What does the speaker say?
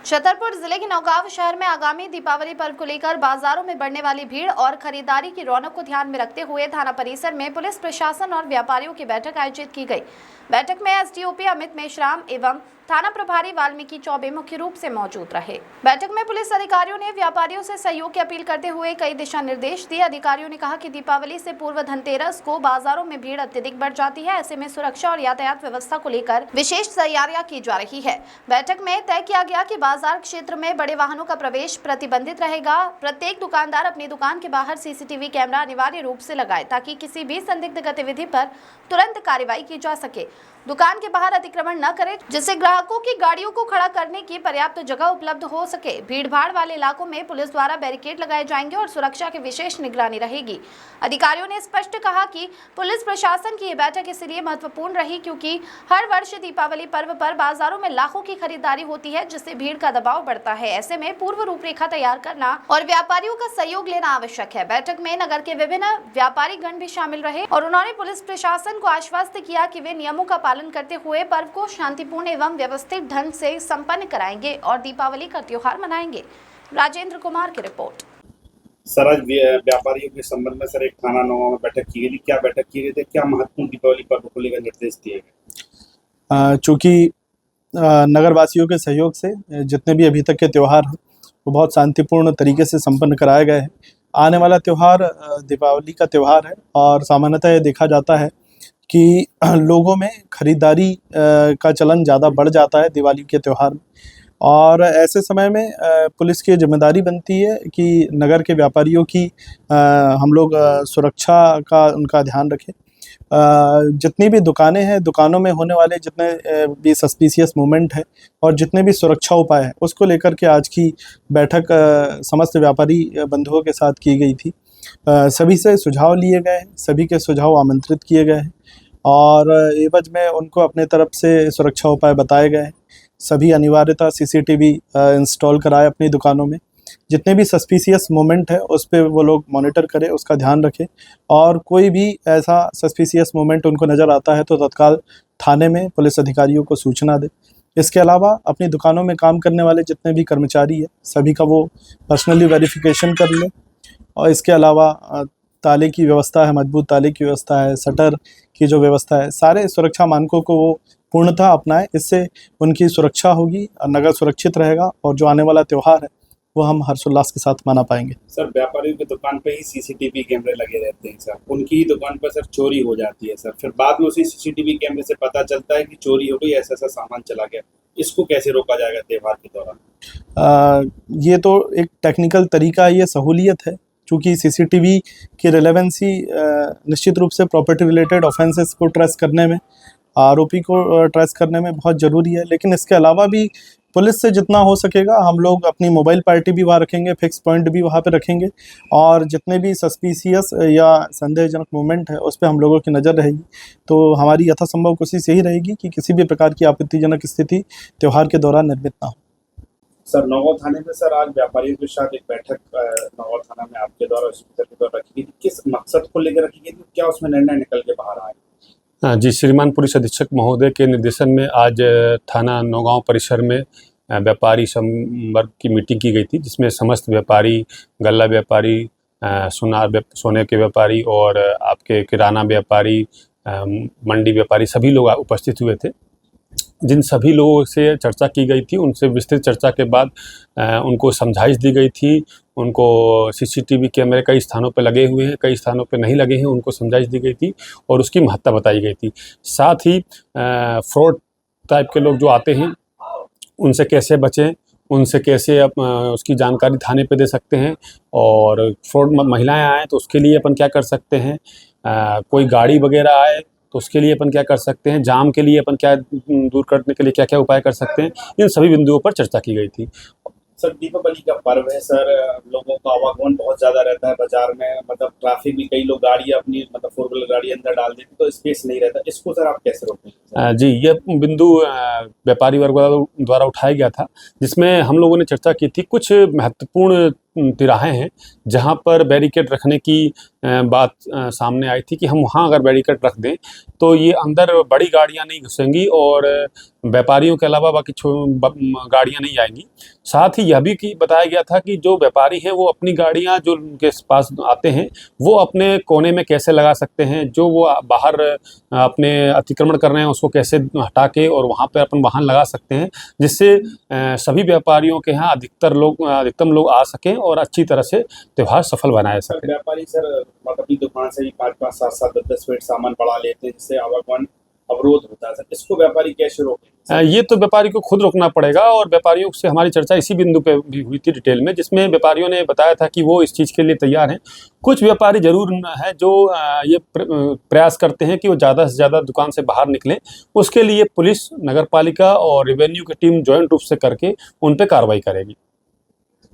छतरपुर जिले के नौगांव शहर में आगामी दीपावली पर्व को लेकर बाजारों में बढ़ने वाली भीड़ और खरीदारी की रौनक को ध्यान में रखते हुए थाना परिसर में पुलिस प्रशासन और व्यापारियों की बैठक आयोजित की गई। बैठक में एसडीओपी अमित मेश्राम एवं थाना प्रभारी वाल्मीकि चौबे मुख्य रूप से मौजूद रहे। बैठक में पुलिस अधिकारियों ने व्यापारियों से सहयोग की अपील करते हुए कई दिशा निर्देश दिए। अधिकारियों ने कहा कि दीपावली से पूर्व धनतेरस को बाजारों में भीड़ अत्यधिक बढ़ जाती है, ऐसे में सुरक्षा और यातायात व्यवस्था को लेकर विशेष तैयारियां की जा रही है। बैठक में तय किया गया कि बाजार क्षेत्र में बड़े वाहनों का प्रवेश प्रतिबंधित रहेगा। प्रत्येक दुकानदार अपनी दुकान के बाहर सीसीटीवी कैमरा अनिवार्य रूप से लगाए ताकि किसी भी संदिग्ध गतिविधि पर तुरंत कार्रवाई की जा सके। दुकान के बाहर अतिक्रमण न करें, जिससे ग्राहकों की गाड़ियों को खड़ा करने की पर्याप्त जगह उपलब्ध हो सके। भीड़-भाड़ वाले इलाकों में पुलिस द्वारा बैरिकेड लगाए जाएंगे और सुरक्षा की विशेष निगरानी रहेगी। अधिकारियों ने स्पष्ट कहा कि पुलिस प्रशासन की ये बैठक इसलिए महत्वपूर्ण रही क्योंकि हर वर्ष दीपावली पर्व पर बाजारों में लाखों की खरीदारी होती है, जिससे भीड़ का दबाव बढ़ता है। ऐसे में पूर्व रूपरेखा तैयार करना और व्यापारियों का सहयोग लेना आवश्यक है। बैठक में नगर के विभिन्न व्यापारी गण भी शामिल रहे और उन्होंने पुलिस प्रशासन को आश्वस्त किया कि वे नियमों का पालन करते हुए पर्व को शांतिपूर्ण एवं व्यवस्थित ढंग से संपन्न कराएंगे और दीपावली का त्योहार मनाएंगे। राजेंद्र कुमार की रिपोर्ट। सर, आज व्यापारियों के संबंध में सर एक थाना नौगांव में बैठक की गई। क्या बैठक की गई थी, क्या महत्वपूर्ण दीपावली पर्व को लेकर निर्देश दिए गए? चूँकि नगरवासियों के सहयोग से जितने भी अभी तक के त्यौहार हैं वो बहुत शांतिपूर्ण तरीके से संपन्न कराए गए हैं। आने वाला त्यौहार दीपावली का त्यौहार है और सामान्यतः ये देखा जाता है कि लोगों में खरीदारी का चलन ज़्यादा बढ़ जाता है दिवाली के त्यौहार में, और ऐसे समय में पुलिस की जिम्मेदारी बनती है कि नगर के व्यापारियों की हम लोग सुरक्षा का उनका ध्यान रखें। जितनी भी दुकानें हैं, दुकानों में होने वाले जितने भी सस्पिशियस मूवमेंट है और जितने भी सुरक्षा उपाय हैं उसको लेकर के आज की बैठक समस्त व्यापारी बंधुओं के साथ की गई थी। सभी से सुझाव लिए गए हैं, सभी के सुझाव आमंत्रित किए गए हैं और एवज में उनको अपने तरफ से सुरक्षा उपाय बताए गए हैं। सभी अनिवार्यतः सीसीटीवी इंस्टॉल कराए अपनी दुकानों में। जितने भी सस्पिशियस मोमेंट है उस पर वो लोग मॉनिटर करें, उसका ध्यान रखें और कोई भी ऐसा सस्पिशियस मोमेंट उनको नज़र आता है तो तत्काल थाने में पुलिस अधिकारियों को सूचना दें। इसके अलावा अपनी दुकानों में काम करने वाले जितने भी कर्मचारी हैं सभी का वो पर्सनली वेरिफिकेशन कर लें और इसके अलावा ताले की व्यवस्था है, मजबूत ताले की व्यवस्था है, शटर की जो व्यवस्था है, सारे सुरक्षा मानकों को वो पूर्णतः अपनाएं। इससे उनकी सुरक्षा होगी और नगर सुरक्षित रहेगा और जो आने वाला त्यौहार है वो हम हर्षोल्लास के साथ मना पाएंगे। सर, व्यापारियों की दुकान पे ही सीसीटीवी कैमरे लगे रहते हैं सर, उनकी ही दुकान पर सर चोरी हो जाती है सर, फिर बाद में उसी सीसीटीवी कैमरे से पता चलता है कि चोरी हो गई, ऐसा ऐसा सामान चला गया। इसको कैसे रोका जाएगा त्यौहार के दौरान? ये तो एक टेक्निकल तरीका है, ये सहूलियत है। चूँकि सीसीटीवी की रिलेवेंसी निश्चित रूप से प्रॉपर्टी रिलेटेड ऑफेंसेस को ट्रेस करने में, आरोपी को ट्रेस करने में बहुत ज़रूरी है, लेकिन इसके अलावा भी पुलिस से जितना हो सकेगा हम लोग अपनी मोबाइल पार्टी भी वहाँ रखेंगे, फिक्स पॉइंट भी वहाँ पे रखेंगे और जितने भी सस्पिशियस या संदेहजनक मूवमेंट है उस पर हम लोगों की नज़र रहेगी। तो हमारी यथासंभव कोशिश यही रहेगी कि किसी भी प्रकार की आपत्तिजनक स्थिति त्यौहार के दौरान निर्मित ना हो। सर, नौगांव थाने में सर आज व्यापारियों के साथ एक बैठक नौगांव थाना में आपके द्वारा के द्वारा रखी गई थी। किस मकसद को लेकर रखी गई थी, क्या उसमें निर्णय निकल के बाहर आए? जी, श्रीमान पुलिस अधीक्षक महोदय के निर्देशन में आज थाना नौगांव परिसर में व्यापारी संवर्ग की मीटिंग की गई थी, जिसमें समस्त व्यापारी, गल्ला व्यापारी, सोने के व्यापारी और आपके किराना व्यापारी, मंडी व्यापारी सभी लोग उपस्थित हुए थे। जिन सभी लोगों से चर्चा की गई थी उनसे विस्तृत चर्चा के बाद उनको समझाइश दी गई थी। उनको सीसीटीवी कैमरे कई स्थानों पर लगे हुए हैं, कई स्थानों पर नहीं लगे हैं, उनको समझाइश दी गई थी और उसकी महत्ता बताई गई थी। साथ ही फ्रॉड टाइप के लोग जो आते हैं उनसे कैसे बचें, उनसे कैसे उसकी जानकारी थाने पे दे सकते हैं और फ्रॉड महिलाएं आएँ तो उसके लिए अपन क्या कर सकते हैं, कोई गाड़ी वगैरह आए तो उसके लिए अपन क्या कर सकते हैं, जाम के लिए अपन क्या दूर करने के लिए क्या क्या उपाय कर सकते हैं, इन सभी बिंदुओं पर चर्चा की गई थी। सर, दीपावली का पर्व है सर, लोगों का आवागमन बहुत ज़्यादा रहता है बाजार में, मतलब ट्रैफिक भी, कई लोग गाड़ियाँ अपनी मतलब 4 व्हीलर गाड़ी अंदर डाल देते तो स्पेस नहीं रहता, इसको सर आप कैसे रोकेंगे? जी, ये बिंदु व्यापारी वर्ग द्वारा उठाया गया था, जिसमें हम लोगों ने चर्चा की थी। कुछ महत्वपूर्ण तिराहे हैं जहां पर बैरिकेड रखने की बात सामने आई थी कि हम वहां अगर बैरिकेड रख दें तो ये अंदर बड़ी गाड़ियां नहीं घुसेंगी और व्यापारियों के अलावा बाकी गाड़ियां नहीं आएंगी। साथ ही यह भी बताया गया था कि जो व्यापारी हैं वो अपनी गाड़ियां जो उनके पास आते हैं वो अपने कोने में कैसे लगा सकते हैं, जो वो बाहर अपने अतिक्रमण कर रहे हैं उसको कैसे हटा के और वहाँ पर अपन वाहन लगा सकते हैं, जिससे सभी व्यापारियों के यहाँ अधिकतम लोग आ सकें और अच्छी तरह से त्यौहार सफल बनाया सकें। व्यापारी सर अपनी दुकान से ही 5-5, 7-7, 10 फीट सामान बढ़ा लेते हैं जिससे आवागमन अवरोध होता है सर, इसको व्यापारी कैसे रोकेंगे? ये तो व्यापारी को खुद रोकना पड़ेगा और व्यापारियों से हमारी चर्चा इसी बिंदु पे भी हुई थी डिटेल में, जिसमें व्यापारियों ने बताया था कि वो इस चीज़ के लिए तैयार हैं। कुछ व्यापारी जरूर हैं जो ये प्रयास करते हैं कि वो ज़्यादा से ज़्यादा दुकान से बाहर निकलें, उसके लिए पुलिस, नगर पालिका और रेवेन्यू की टीम जॉइंट रूप से करके उन पर कार्रवाई करेगी।